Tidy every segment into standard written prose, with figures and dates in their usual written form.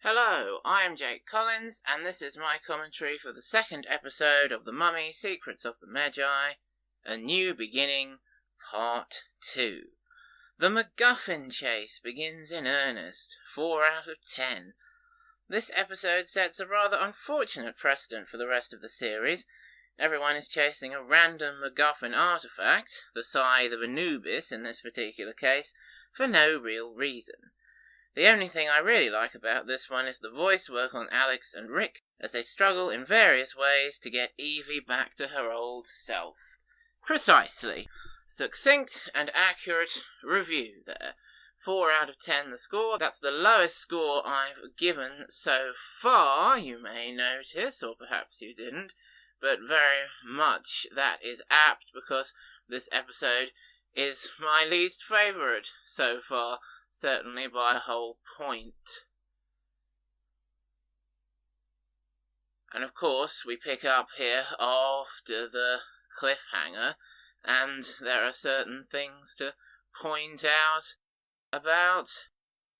Hello, I am Jake Collins, and this is my commentary for the second episode of The Mummy, Secrets of the Magi, A New Beginning, Part 2. The MacGuffin chase begins in earnest, 4 out of 10. This episode sets a rather unfortunate precedent for the rest of the series. Everyone is chasing a random MacGuffin artefact, the Scythe of Anubis in this particular case, for no real reason. The only thing I really like about this one is the voice work on Alex and Rick as they struggle in various ways to get Evie back to her old self. Precisely. Succinct and accurate review there. 4 out of 10 the score. That's the lowest score I've given so far, you may notice, or perhaps you didn't, but very much that is apt because this episode is my least favourite so far. Certainly by a whole point. And of course, we pick up here after the cliffhanger, and there are certain things to point out about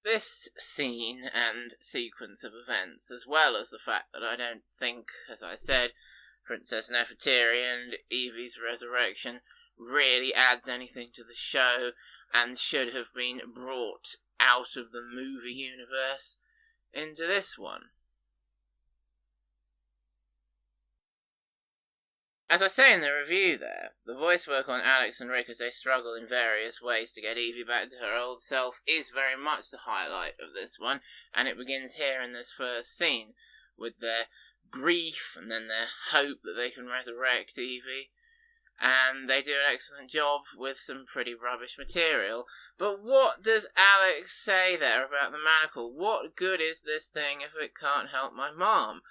this scene and sequence of events, as well as the fact that I don't think, as I said, Princess Nefertiti and Evie's resurrection really adds anything to the show, and should have been brought out of the movie universe into this one. As I say in the review there, the voice work on Alex and Rick as they struggle in various ways to get Evie back to her old self is very much the highlight of this one, and it begins here in this first scene, with their grief and then their hope that they can resurrect Evie. And they do an excellent job with some pretty rubbish material. But what does Alex say there about the manacle? What good is this thing if it can't help my mom?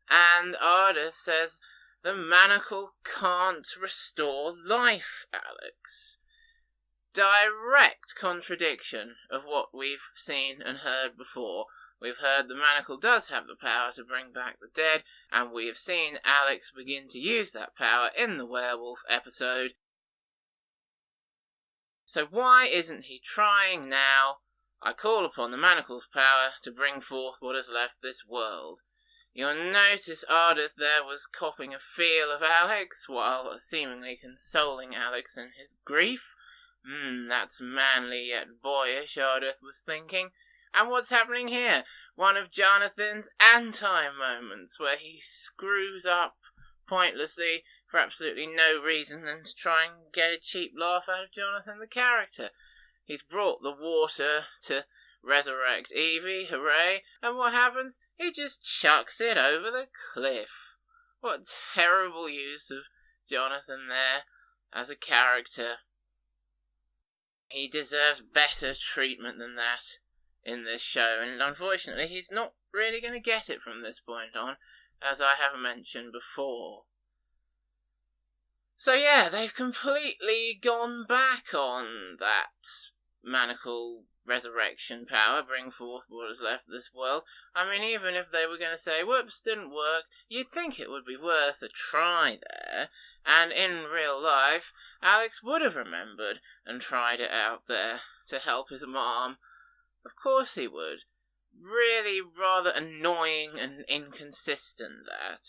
And Ardith says, the manacle can't restore life, Alex. Direct contradiction of what we've seen and heard before. We've heard the manacle does have the power to bring back the dead, and we have seen Alex begin to use that power in the werewolf episode. So why isn't he trying now? I call upon the manacle's power to bring forth what has left this world. You'll notice Ardith there was copping a feel of Alex, while seemingly consoling Alex in his grief. That's manly yet boyish, Ardith was thinking. And what's happening here? One of Jonathan's anti-moments, where he screws up pointlessly for absolutely no reason than to try and get a cheap laugh out of Jonathan the character. He's brought the water to resurrect Evie, hooray, and what happens? He just chucks it over the cliff. What terrible use of Jonathan there as a character. He deserves better treatment than that in this show, and unfortunately he's not really going to get it from this point on, as I have mentioned before. So yeah, they've completely gone back on that manacle resurrection power, bring forth what is left of this world. I mean, even if they were going to say, whoops, didn't work, you'd think it would be worth a try there, and in real life, Alex would have remembered and tried it out there to help his mom. Of course he would. Really rather annoying and inconsistent, that.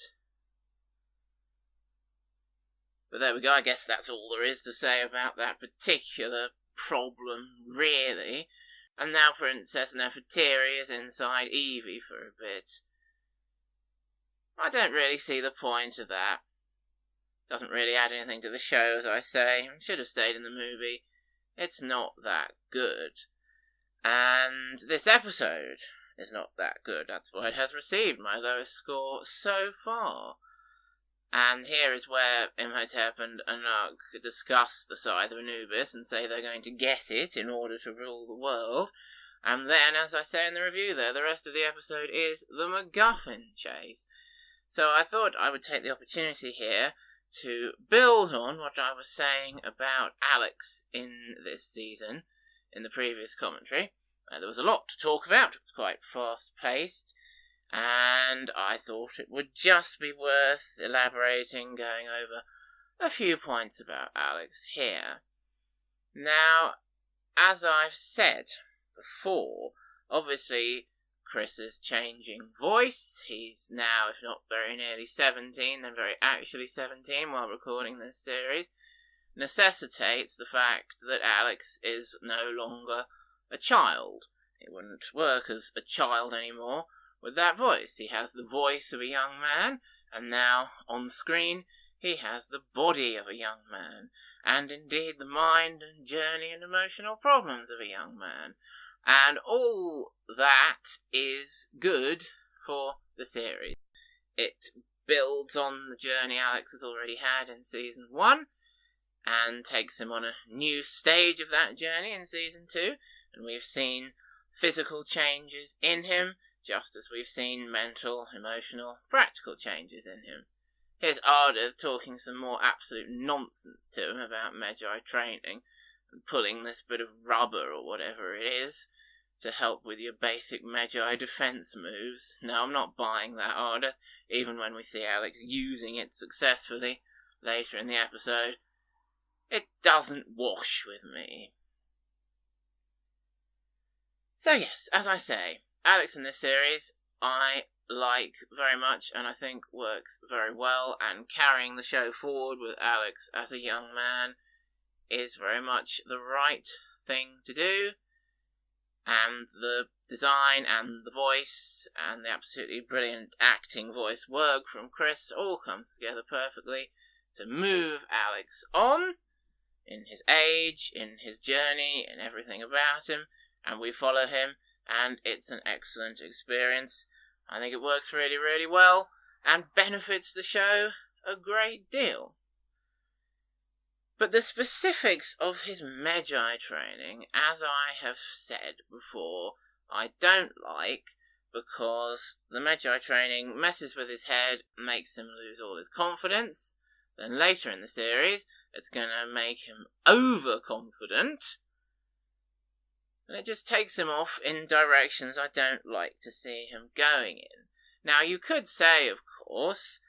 But there we go, I guess that's all there is to say about that particular problem, really. And now Princess Nefertiti is inside Evie for a bit. I don't really see the point of that. Doesn't really add anything to the show, as I say. Should have stayed in the movie. It's not that good. And this episode is not that good. That's why it has received my lowest score so far. And here is where Imhotep and Anunnaki discuss the Scythe of Anubis and say they're going to get it in order to rule the world. And then, as I say in the review there, the rest of the episode is the MacGuffin chase. So I thought I would take the opportunity here to build on what I was saying about Alex in this season, in the previous commentary. There was a lot to talk about. It was quite fast-paced, and I thought it would just be worth elaborating, going over a few points about Alex here. Now, as I've said before, obviously Chris's changing voice. He's now, if not very nearly 17, then very actually 17 while recording this series, necessitates the fact that Alex is no longer a child. It wouldn't work as a child anymore with that voice. He has the voice of a young man, and now on screen he has the body of a young man, and indeed the mind and journey and emotional problems of a young man. And all that is good for the series. It builds on the journey Alex has already had in Season 1, and takes him on a new stage of that journey in Season 2, and we've seen physical changes in him, just as we've seen mental, emotional, practical changes in him. Here's Arda talking some more absolute nonsense to him about Magi training, and pulling this bit of rubber or whatever it is to help with your basic Magi defense moves. No, I'm not buying that, Arda, even when we see Alex using it successfully later in the episode. It doesn't wash with me. So yes, as I say, Alex in this series I like very much, and I think works very well, and carrying the show forward with Alex as a young man is very much the right thing to do, and the design and the voice and the absolutely brilliant acting voice work from Chris all comes together perfectly to move Alex on in his age, in his journey, in everything about him, and we follow him, and it's an excellent experience. I think it works really, really well, and benefits the show a great deal. But the specifics of his Magi training, as I have said before, I don't like, because the Magi training messes with his head, makes him lose all his confidence. Then later in the series, it's going to make him overconfident, and it just takes him off in directions I don't like to see him going in. Now, you could say, of course,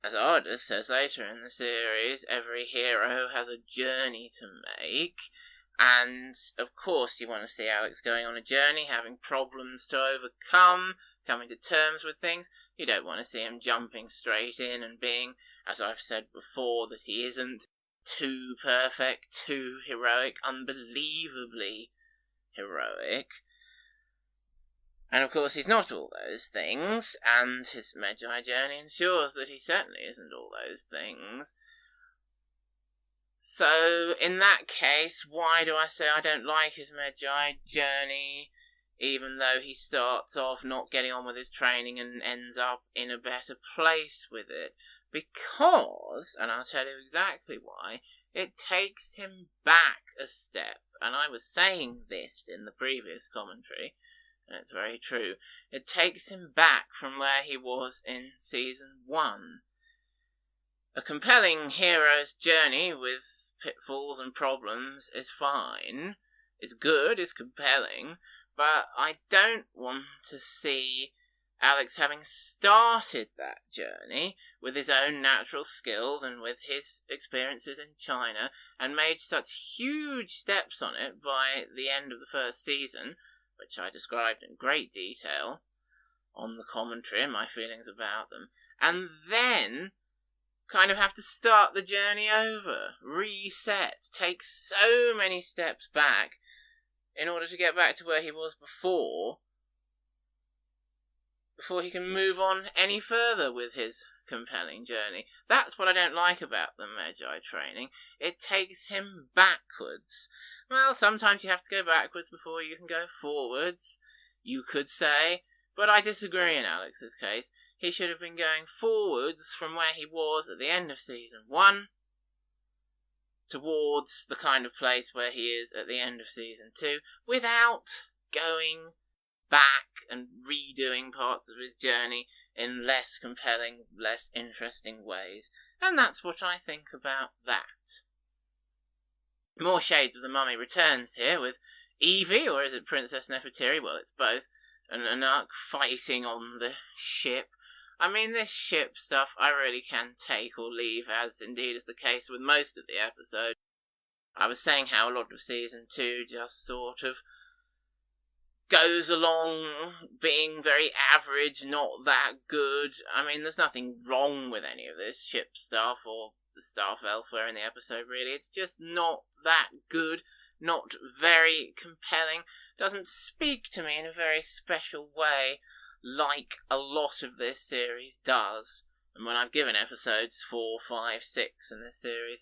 as Arda says later in the series, every hero has a journey to make, and of course you want to see Alex going on a journey, having problems to overcome, coming to terms with things. You don't want to see him jumping straight in and being, as I've said before, that he isn't too perfect, too heroic, unbelievably heroic. And of course he's not all those things, and his Magi journey ensures that he certainly isn't all those things. So, in that case, why do I say I don't like his Magi journey, even though he starts off not getting on with his training and ends up in a better place with it? Because, and I'll tell you exactly why, it takes him back a step. And I was saying this in the previous commentary, and it's very true. It takes him back from where he was in Season 1. A compelling hero's journey with pitfalls and problems is fine, is good, is compelling, but I don't want to see Alex having started that journey with his own natural skills and with his experiences in China and made such huge steps on it by the end of the first season, which I described in great detail on the commentary and my feelings about them, and then kind of have to start the journey over, reset, take so many steps back in order to get back to where he was before he can move on any further with his compelling journey. That's what I don't like about the Magi training. It takes him backwards. Well, sometimes you have to go backwards before you can go forwards, you could say, but I disagree in Alex's case. He should have been going forwards from where he was at the end of Season 1 towards the kind of place where he is at the end of Season 2 without going back and redoing parts of his journey in less compelling, less interesting ways. And that's what I think about that. More Shades of the Mummy returns here with Evie, or is it Princess Nefertiri? Well, it's both, and Anak fighting on the ship. I mean, this ship stuff I really can take or leave, as indeed is the case with most of the episode. I was saying how a lot of Season 2 just sort of goes along being very average, not that good. I mean, there's nothing wrong with any of this ship stuff or the stuff elsewhere in the episode, really. It's just not that good, not very compelling, doesn't speak to me in a very special way like a lot of this series does. And when I've given episodes 4, 5, 6 in this series,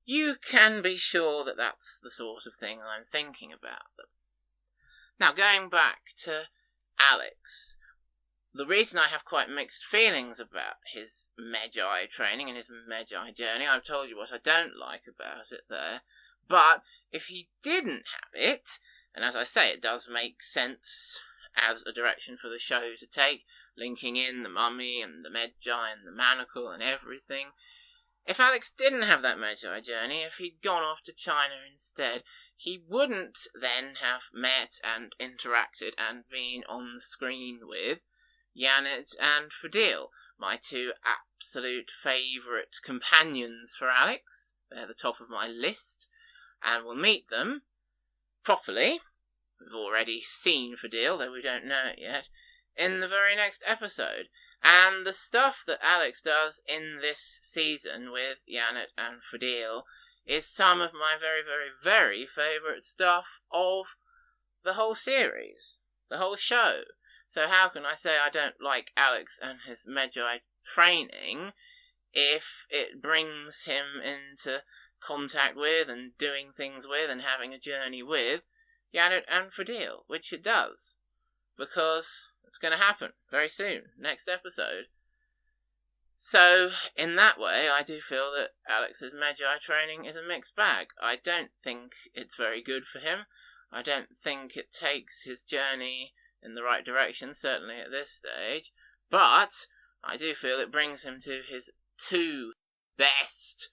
you can be sure that that's the sort of thing I'm thinking about them. Now, going back to Alex, the reason I have quite mixed feelings about his Magi training and his Magi journey, I've told you what I don't like about it there, but if he didn't have it, and as I say, it does make sense as a direction for the show to take, linking in the mummy and the Magi and the manacle and everything, if Alex didn't have that Magi journey, if he'd gone off to China instead, he wouldn't then have met and interacted and been on the screen with Janet and Fadil, my two absolute favourite companions for Alex. They're the top of my list, and we'll meet them properly. We've already seen Fadil, though we don't know it yet, in the very next episode. And the stuff that Alex does in this season with Janet and Fadil is some of my very, very, very favourite stuff of the whole series, the whole show. So how can I say I don't like Alex and his Magi training if it brings him into contact with and doing things with and having a journey with Janet and Fadil, which it does, because it's going to happen very soon, next episode. So, in that way, I do feel that Alex's Magi training is a mixed bag. I don't think it's very good for him. I don't think it takes his journey in the right direction, certainly at this stage. But I do feel it brings him to his two best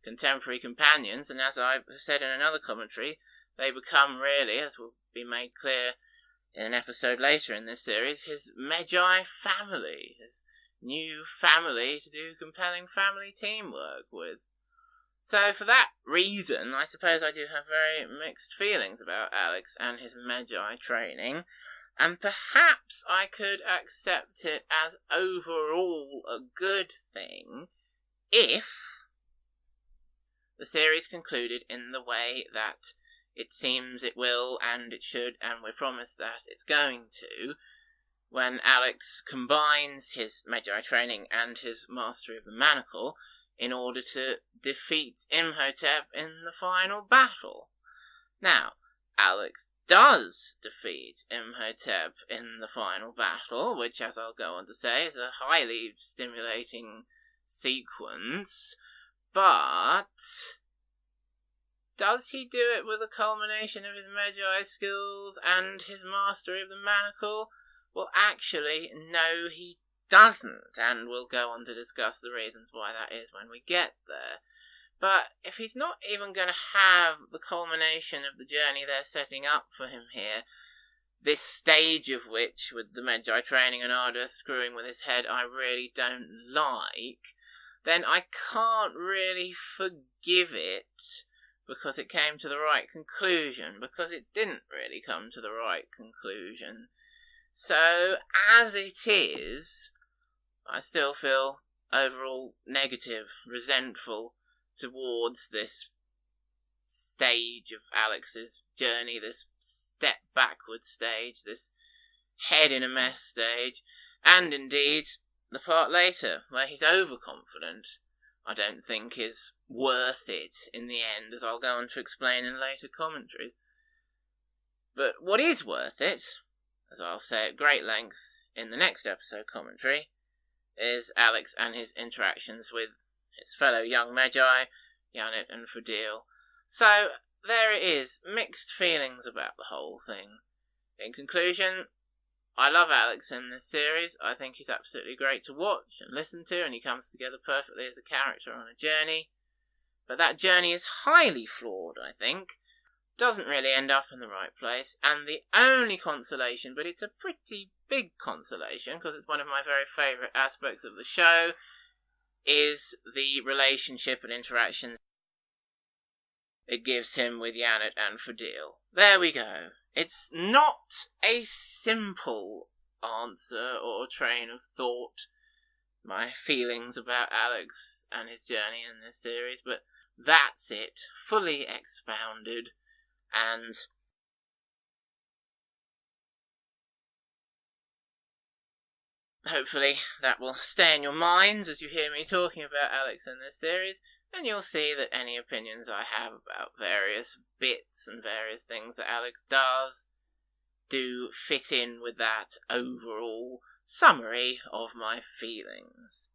contemporary companions, and as I've said in another commentary, they become really, as will be made clear in an episode later in this series, his Magi family, his new family to do compelling family teamwork with. So for that reason, I suppose I do have very mixed feelings about Alex and his Magi training, and perhaps I could accept it as overall a good thing if the series concluded in the way that it seems it will, and it should, and we're promised that it's going to, when Alex combines his Magi training and his mastery of the manacle in order to defeat Imhotep in the final battle. Now, Alex does defeat Imhotep in the final battle, which, as I'll go on to say, is a highly stimulating sequence, but does he do it with a culmination of his Magi skills and his mastery of the manacle? Well, actually, no, he doesn't, and we'll go on to discuss the reasons why that is when we get there. But if he's not even going to have the culmination of the journey they're setting up for him here, this stage of which, with the Magi training and Arda screwing with his head, I really don't like, then I can't really forgive it because it came to the right conclusion, because it didn't really come to the right conclusion. So, as it is, I still feel overall negative, resentful towards this stage of Alex's journey, this step backward stage, this head in a mess stage, and indeed the part later where he's overconfident, I don't think is worth it in the end, as I'll go on to explain in later commentaries. But what is worth it, as I'll say at great length in the next episode commentary, is Alex and his interactions with his fellow young Magi, Janet and Fadil. So, there it is, mixed feelings about the whole thing. In conclusion, I love Alex in this series. I think he's absolutely great to watch and listen to, and he comes together perfectly as a character on a journey. But that journey is highly flawed, I think. Doesn't really end up in the right place, and the only consolation, but it's a pretty big consolation, because it's one of my very favourite aspects of the show, is the relationship and interactions it gives him with Janet and Fadil. There we go. It's not a simple answer or train of thought, my feelings about Alex and his journey in this series, but that's it, fully expounded, and hopefully that will stay in your minds as you hear me talking about Alex in this series, and you'll see that any opinions I have about various bits and various things that Alex does do fit in with that overall summary of my feelings.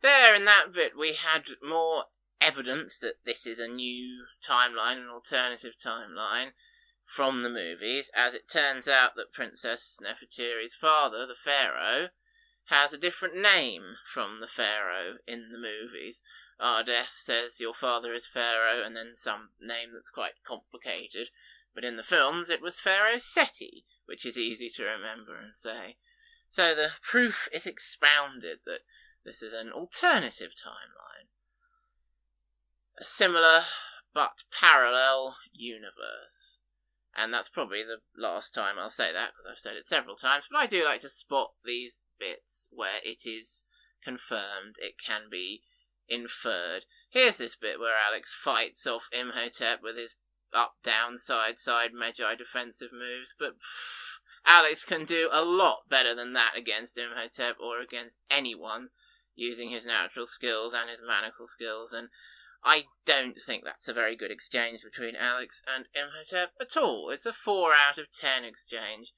There, in that bit, we had more evidence that this is a new timeline, an alternative timeline from the movies, as it turns out that Princess Nefertiti's father, the Pharaoh, has a different name from the Pharaoh in the movies. Ardeth says your father is Pharaoh, and then some name that's quite complicated. But in the films, it was Pharaoh Seti, which is easy to remember and say. So the proof is expounded that this is an alternative timeline. A similar but parallel universe. And that's probably the last time I'll say that, because I've said it several times, but I do like to spot these bits where it is confirmed, it can be inferred. Here's this bit where Alex fights off Imhotep with his up, down, side, Magi defensive moves, but Alex can do a lot better than that against Imhotep or against anyone using his natural skills and his maniacal skills, and I don't think that's a very good exchange between Alex and Imhotep at all. It's a 4 out of 10 exchange,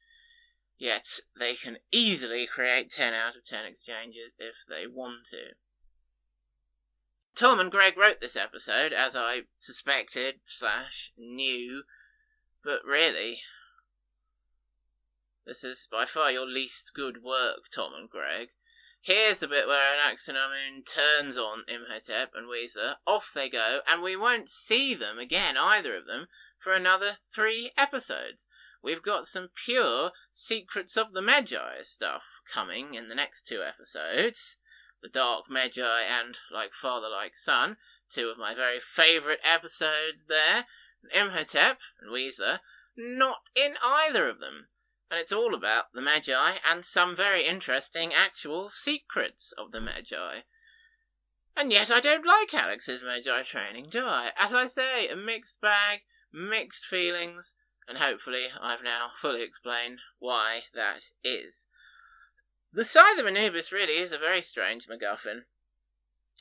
yet they can easily create 10 out of 10 exchanges if they want to. Tom and Greg wrote this episode, as I suspected / knew, but really, this is by far your least good work, Tom and Greg. Here's the bit where Anaxunamun turns on Imhotep and Weezer, off they go, and we won't see them again, either of them, for another 3 episodes. We've got some pure Secrets of the Magi stuff coming in the next 2 episodes. The Dark Magi and Like Father, Like Son, 2 of my very favourite episodes there. Imhotep and Weezer, not in either of them. And it's all about the Magi and some very interesting actual secrets of the Magi. And yet I don't like Alex's Magi training, do I? As I say, a mixed bag, mixed feelings, and hopefully I've now fully explained why that is. The Scythe of Anubis really is a very strange MacGuffin.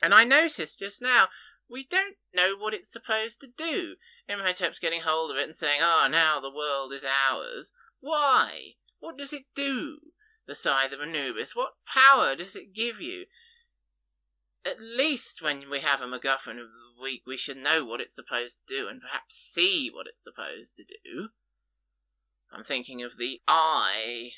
And I noticed just now, we don't know what it's supposed to do. Imhotep's getting hold of it and saying, now the world is ours. Why? What does it do? The Scythe of Anubis. What power does it give you? At least when we have a MacGuffin of the week, we should know what it's supposed to do and perhaps see what it's supposed to do. I'm thinking of the eye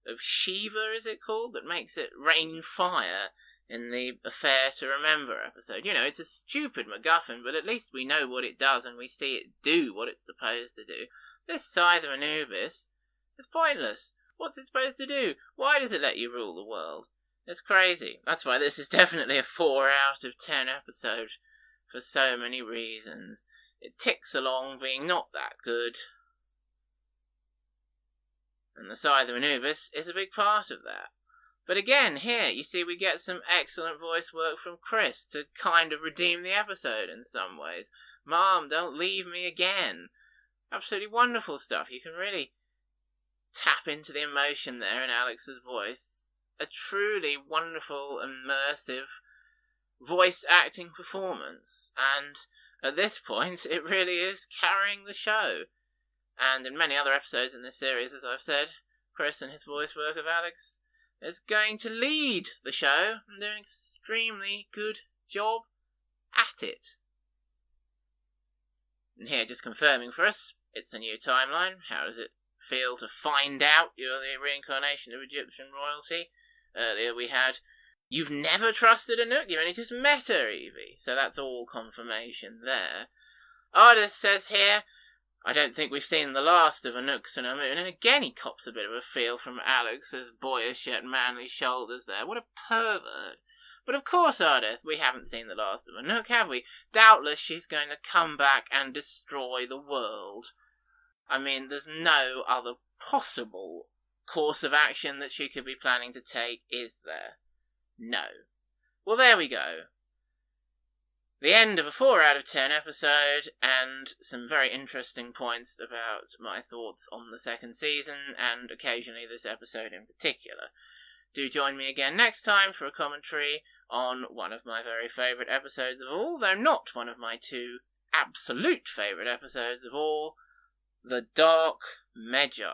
of Shiva, is it called, that makes it rain fire in the Affair to Remember episode. You know, it's a stupid MacGuffin, but at least we know what it does and we see it do what it's supposed to do. This Scythe of Anubis is pointless. What's it supposed to do? Why does it let you rule the world? It's crazy. That's why this is definitely a 4 out of 10 episode for so many reasons. It ticks along being not that good. And the Scythe of Anubis is a big part of that. But again, here, you see, we get some excellent voice work from Chris to kind of redeem the episode in some ways. Mom, don't leave me again. Absolutely wonderful stuff. You can really tap into the emotion there in Alex's voice. A truly wonderful, immersive voice acting performance. And at this point, it really is carrying the show. And in many other episodes in this series, as I've said, Chris and his voice work of Alex is going to lead the show and do an extremely good job at it. And here, just confirming for us, it's a new timeline. How does it feel to find out you're the reincarnation of Egyptian royalty? Earlier we had, you've never trusted Anuk, you've only just met her, Evie. So that's all confirmation there. Ardith says here, I don't think we've seen the last of Anaxunamun, and again he cops a bit of a feel from Alex's boyish yet manly shoulders there. What a pervert. But of course, Ardith, we haven't seen the last of Anouk, have we? Doubtless she's going to come back and destroy the world. I mean, there's no other possible course of action that she could be planning to take, is there? No. Well, there we go. The end of a 4 out of 10 episode, and some very interesting points about my thoughts on the second season, and occasionally this episode in particular. Do join me again next time for a commentary on one of my very favourite episodes of all, though not one of my 2 absolute favourite episodes of all, The Dark Magi.